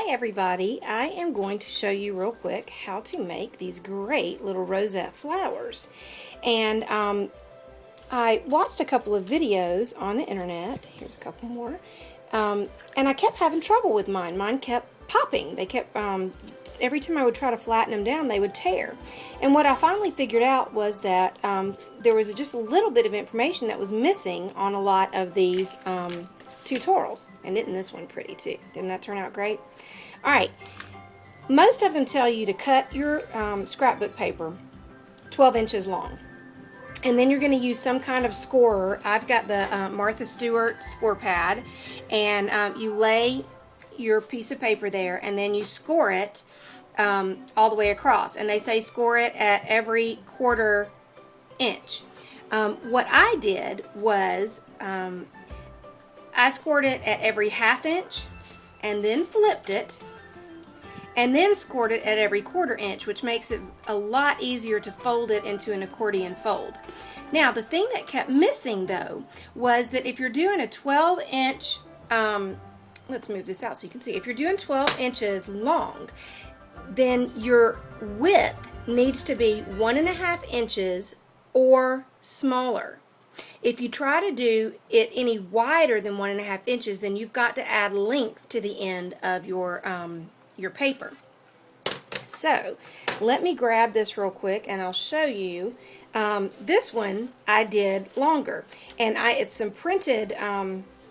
Hi everybody, I am going to show you real quick how to make these great little rosette flowers. And I watched a couple of videos on the internet. Here's a couple more. And I kept having trouble with mine. Mine kept popping. They kept, every time I would try to flatten them down, they would tear. And what I finally figured out was that there was just a little bit of information that was missing on a lot of these tutorials. And isn't this one pretty too? Didn't that turn out great? Alright, most of them tell you to cut your scrapbook paper 12 inches long. And then you're going to use some kind of scorer. I've got the Martha Stewart score pad. And you lay your piece of paper there and then you score it all the way across. And they say score it at every 1/4 inch. What I did was I scored it at every 1/2 inch and then flipped it and then scored it at every 1/4 inch, which makes it a lot easier to fold it into an accordion fold. Now the thing that kept missing though was that if you're doing a 12 inch, let's move this out so you can see, if you're doing 12 inches long, then your width needs to be 1.5 inches or smaller. If you try to do it any wider than 1.5 inches, then you've got to add length to the end of your paper. So let me grab this real quick and I'll show you. This one I did longer, and it's some printed.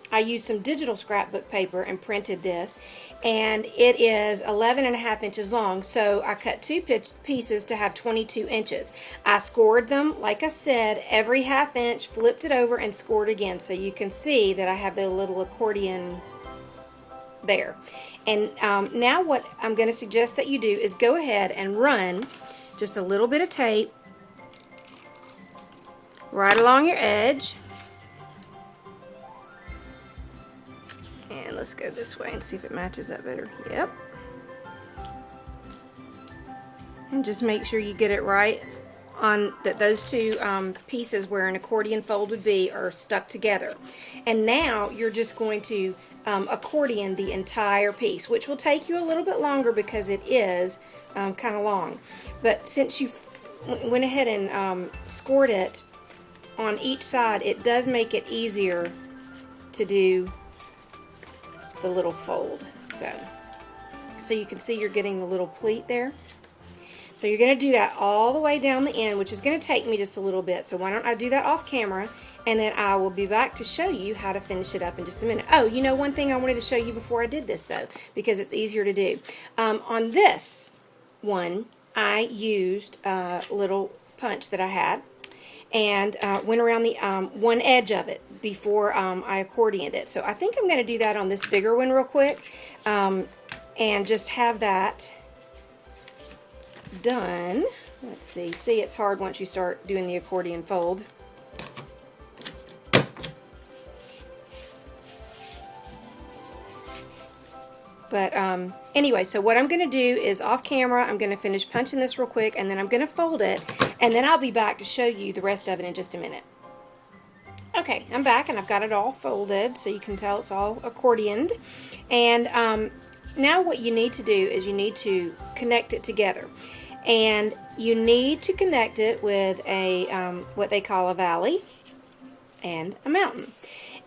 I used some digital scrapbook paper and printed this, and it is 11.5 inches long, so I cut two pieces to have 22 inches. I scored them, like I said, every 1/2 inch, flipped it over and scored again, so you can see that I have the little accordion there. And now what I'm going to suggest that you do is go ahead and run just a little bit of tape right along your edge. And let's go this way and see if it matches up better. Yep. And just make sure you get it right on that those two pieces where an accordion fold would be are stuck together. And now you're just going to accordion the entire piece, which will take you a little bit longer because it is kind of long. But since you went ahead and scored it on each side, it does make it easier to do the little fold. So you can see you're getting the little pleat there. So you're going to do that all the way down the end, which is going to take me just a little bit. So why don't I do that off camera, and then I will be back to show you how to finish it up in just a minute. Oh, you know, one thing I wanted to show you before I did this though, because it's easier to do. On this one, I used a little punch that I had and went around the one edge of it before I accordioned it. So I think I'm going to do that on this bigger one real quick, and just have that done. Let's see. See, it's hard once you start doing the accordion fold. But anyway, so what I'm going to do is off camera, I'm going to finish punching this real quick, and then I'm going to fold it, and then I'll be back to show you the rest of it in just a minute. Okay, I'm back and I've got it all folded, so you can tell it's all accordioned. And now what you need to do is you need to connect it together. And you need to connect it with a what they call a valley and a mountain.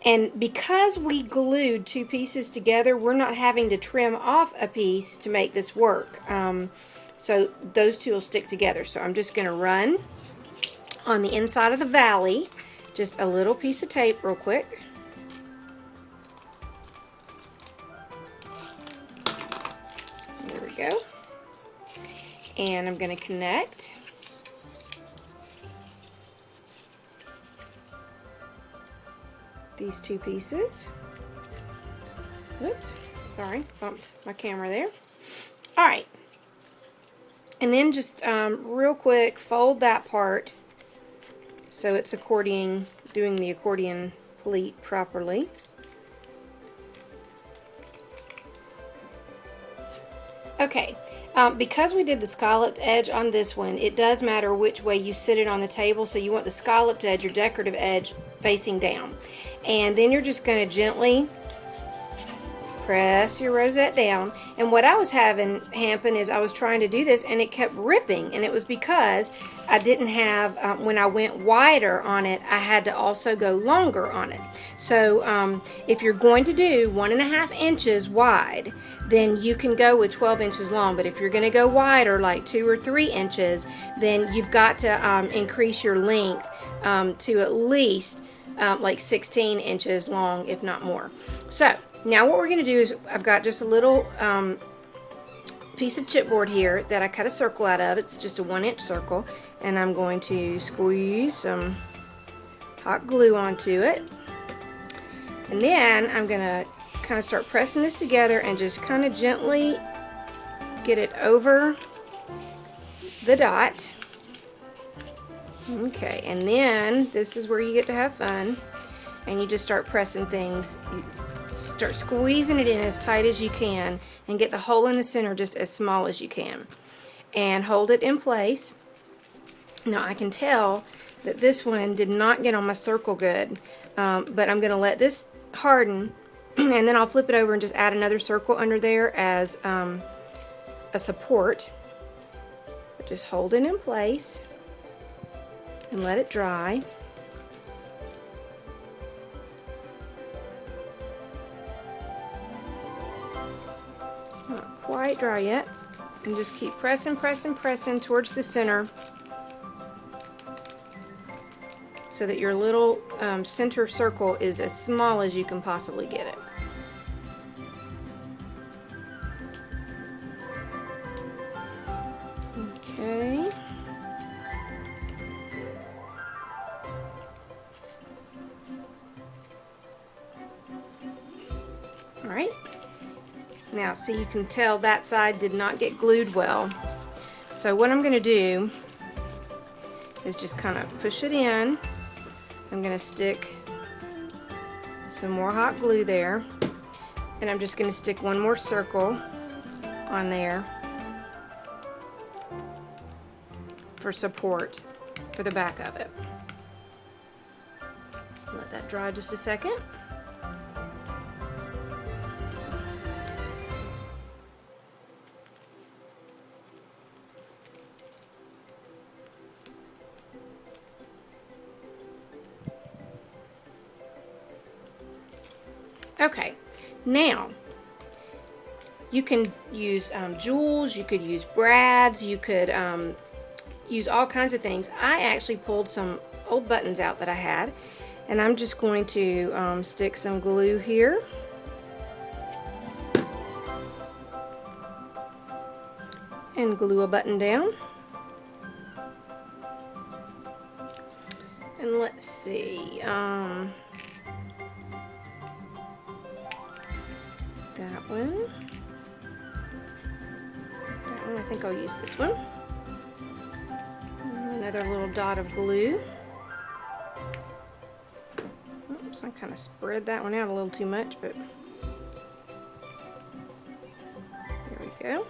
And because we glued two pieces together, we're not having to trim off a piece to make this work. So those two will stick together. So I'm just going to run on the inside of the valley just a little piece of tape real quick. There we go. And I'm going to connect these two pieces. Oops, sorry, bumped my camera there. Alright, and then just real quick fold that part so it's doing the accordion pleat properly. Okay, because we did the scalloped edge on this one, it does matter which way you sit it on the table, so you want the scalloped edge, your decorative edge, facing down. And then you're just going to gently press your rosette down. And what I was having happen is I was trying to do this and it kept ripping, and it was because I didn't have, when I went wider on it, I had to also go longer on it. So if you're going to do 1.5 inches wide, then you can go with 12 inches long. But if you're going to go wider, like 2 or 3 inches, then you've got to increase your length to at least like 16 inches long, if not more. So now what we're going to do is, I've got just a little piece of chipboard here that I cut a circle out of. It's just a 1-inch circle, and I'm going to squeeze some hot glue onto it, and then I'm going to kind of start pressing this together and just kind of gently get it over the dot. Okay, and then this is where you get to have fun, and you just start pressing things. You start squeezing it in as tight as you can and get the hole in the center just as small as you can, and hold it in place. Now I can tell that this one did not get on my circle good, but I'm going to let this harden and then I'll flip it over and just add another circle under there as a support. But just hold it in place and let it dry. Not quite dry yet. And just keep pressing, pressing, pressing towards the center so that your little center circle is as small as you can possibly get it. Okay. Alright, now see, you can tell that side did not get glued well. So what I'm going to do is just kind of push it in. I'm going to stick some more hot glue there, and I'm just going to stick one more circle on there for support for the back of it. Let that dry just a second. Okay, now you can use jewels, you could use brads, you could use all kinds of things. I actually pulled some old buttons out that I had, and I'm just going to stick some glue here. And glue a button down. And let's see, that one, I think I'll use this one. Another little dot of glue. Oops, I kind of spread that one out a little too much, but there we go.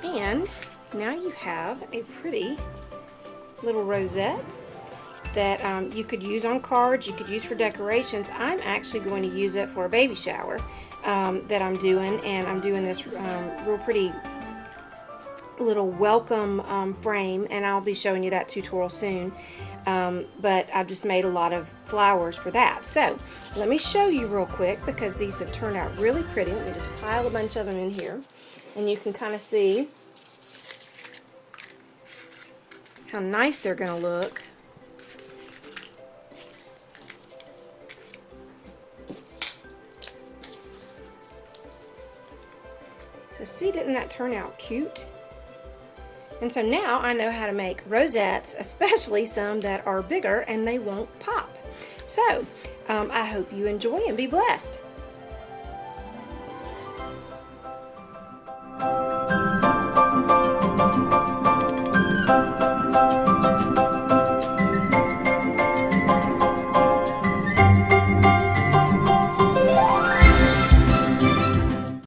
And now you have a pretty little rosette that you could use on cards, you could use for decorations. I'm actually going to use it for a baby shower that I'm doing, and I'm doing this real pretty little welcome frame, and I'll be showing you that tutorial soon. But I've just made a lot of flowers for that. So let me show you real quick, because these have turned out really pretty. Let me just pile a bunch of them in here, and you can kind of see how nice they're going to look. So see, didn't that turn out cute? And so now I know how to make rosettes, especially some that are bigger and they won't pop. So I hope you enjoy and be blessed.